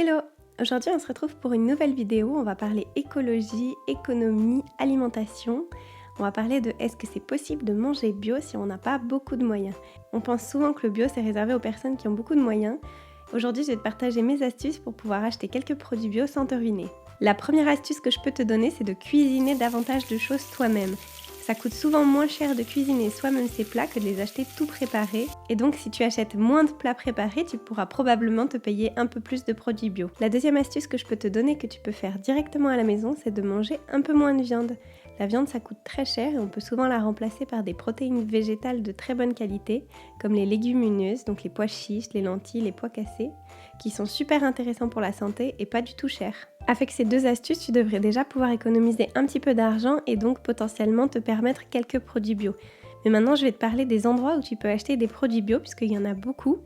Hello! Aujourd'hui on se retrouve pour une nouvelle vidéo, on va parler écologie, économie, alimentation. On va parler de est-ce que c'est possible de manger bio si on n'a pas beaucoup de moyens. On pense souvent que le bio c'est réservé aux personnes qui ont beaucoup de moyens. Aujourd'hui je vais te partager mes astuces pour pouvoir acheter quelques produits bio sans te ruiner. La première astuce que je peux te donner c'est de cuisiner davantage de choses toi-même. Ça coûte souvent moins cher de cuisiner soi-même ses plats que de les acheter tout préparés. Et donc si tu achètes moins de plats préparés, tu pourras probablement te payer un peu plus de produits bio. La deuxième astuce que je peux te donner que tu peux faire directement à la maison, c'est de manger un peu moins de viande. La viande ça coûte très cher et on peut souvent la remplacer par des protéines végétales de très bonne qualité, comme les légumineuses, donc les pois chiches, les lentilles, les pois cassés, qui sont super intéressants pour la santé et pas du tout chers. Avec ces deux astuces, tu devrais déjà pouvoir économiser un petit peu d'argent et donc potentiellement te permettre quelques produits bio. Mais maintenant, je vais te parler des endroits où tu peux acheter des produits bio, puisqu'il y en a beaucoup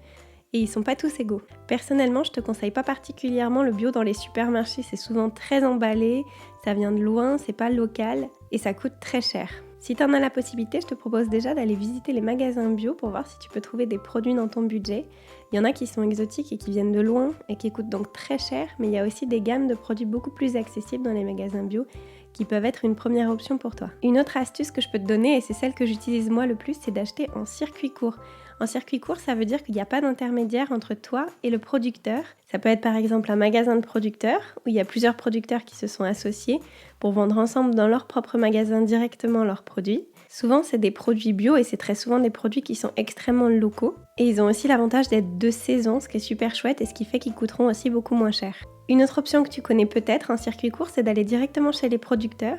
et ils sont pas tous égaux. Personnellement, je te conseille pas particulièrement le bio dans les supermarchés, c'est souvent très emballé, ça vient de loin, c'est pas local et ça coûte très cher. Si tu en as la possibilité, je te propose déjà d'aller visiter les magasins bio pour voir si tu peux trouver des produits dans ton budget. Il y en a qui sont exotiques et qui viennent de loin et qui coûtent donc très cher, mais il y a aussi des gammes de produits beaucoup plus accessibles dans les magasins bio qui peuvent être une première option pour toi. Une autre astuce que je peux te donner, et c'est celle que j'utilise moi le plus, c'est d'acheter en circuit court. En circuit court, ça veut dire qu'il n'y a pas d'intermédiaire entre toi et le producteur. Ça peut être par exemple un magasin de producteurs, où il y a plusieurs producteurs qui se sont associés pour vendre ensemble dans leur propre magasin directement leurs produits. Souvent, c'est des produits bio et c'est très souvent des produits qui sont extrêmement locaux. Et ils ont aussi l'avantage d'être de saison, ce qui est super chouette et ce qui fait qu'ils coûteront aussi beaucoup moins cher. Une autre option que tu connais peut-être en circuit court, c'est d'aller directement chez les producteurs.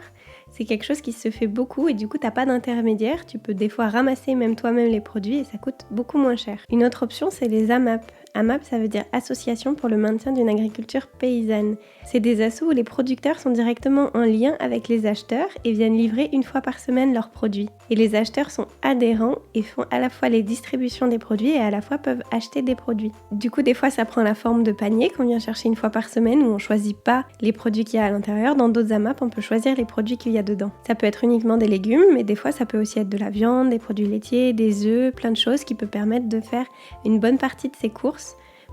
C'est quelque chose qui se fait beaucoup et du coup, t'as pas d'intermédiaire. Tu peux des fois ramasser même toi-même les produits et ça coûte beaucoup moins cher. Une autre option, c'est les AMAP. AMAP, ça veut dire Association pour le maintien d'une agriculture paysanne. C'est des assos où les producteurs sont directement en lien avec les acheteurs et viennent livrer une fois par semaine leurs produits. Et les acheteurs sont adhérents et font à la fois les distributions des produits et à la fois peuvent acheter des produits. Du coup, des fois, ça prend la forme de panier qu'on vient chercher une fois par semaine où on choisit pas les produits qu'il y a à l'intérieur. Dans d'autres AMAP, on peut choisir les produits qu'il y a dedans. Ça peut être uniquement des légumes, mais des fois, ça peut aussi être de la viande, des produits laitiers, des œufs, plein de choses qui peuvent permettre de faire une bonne partie de ses courses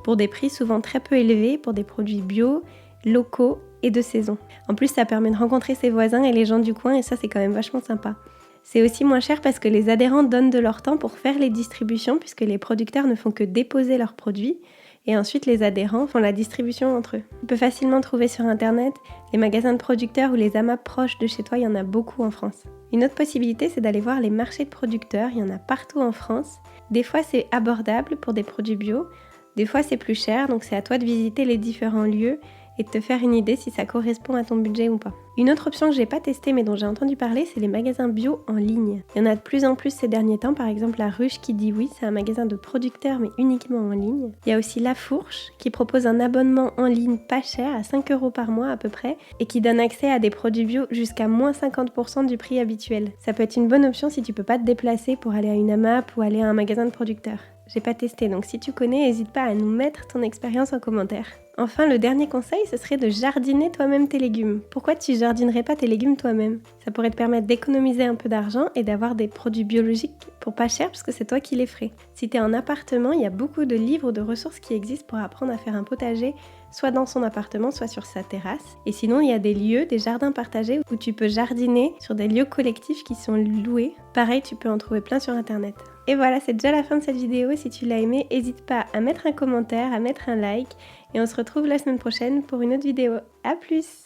pour des prix souvent très peu élevés pour des produits bio, locaux et de saison. En plus, ça permet de rencontrer ses voisins et les gens du coin et ça, c'est quand même vachement sympa. C'est aussi moins cher parce que les adhérents donnent de leur temps pour faire les distributions puisque les producteurs ne font que déposer leurs produits et ensuite les adhérents font la distribution entre eux. Tu peux facilement trouver sur internet les magasins de producteurs ou les AMAP proches de chez toi, il y en a beaucoup en France. Une autre possibilité, c'est d'aller voir les marchés de producteurs, il y en a partout en France. Des fois, c'est abordable pour des produits bio. Des fois c'est plus cher, donc c'est à toi de visiter les différents lieux et de te faire une idée si ça correspond à ton budget ou pas. Une autre option que j'ai pas testée mais dont j'ai entendu parler, c'est les magasins bio en ligne. Il y en a de plus en plus ces derniers temps, par exemple La Ruche qui dit oui, c'est un magasin de producteurs mais uniquement en ligne. Il y a aussi La Fourche qui propose un abonnement en ligne pas cher, à 5 € par mois à peu près, et qui donne accès à des produits bio jusqu'à moins 50% du prix habituel. Ça peut être une bonne option si tu peux pas te déplacer pour aller à une AMAP ou aller à un magasin de producteurs. J'ai pas testé, donc si tu connais, n'hésite pas à nous mettre ton expérience en commentaire. Enfin, le dernier conseil, ce serait de jardiner toi-même tes légumes. Pourquoi tu jardinerais pas tes légumes toi-même ? Ça pourrait te permettre d'économiser un peu d'argent et d'avoir des produits biologiques pour pas cher parce que c'est toi qui les ferais. Si t'es en appartement, il y a beaucoup de livres ou de ressources qui existent pour apprendre à faire un potager, soit dans son appartement, soit sur sa terrasse. Et sinon, il y a des lieux, des jardins partagés où tu peux jardiner sur des lieux collectifs qui sont loués. Pareil, tu peux en trouver plein sur internet. Et voilà, c'est déjà la fin de cette vidéo. Si tu l'as aimée, n'hésite pas à mettre un commentaire, à mettre un like. Et on se retrouve la semaine prochaine pour une autre vidéo. À plus!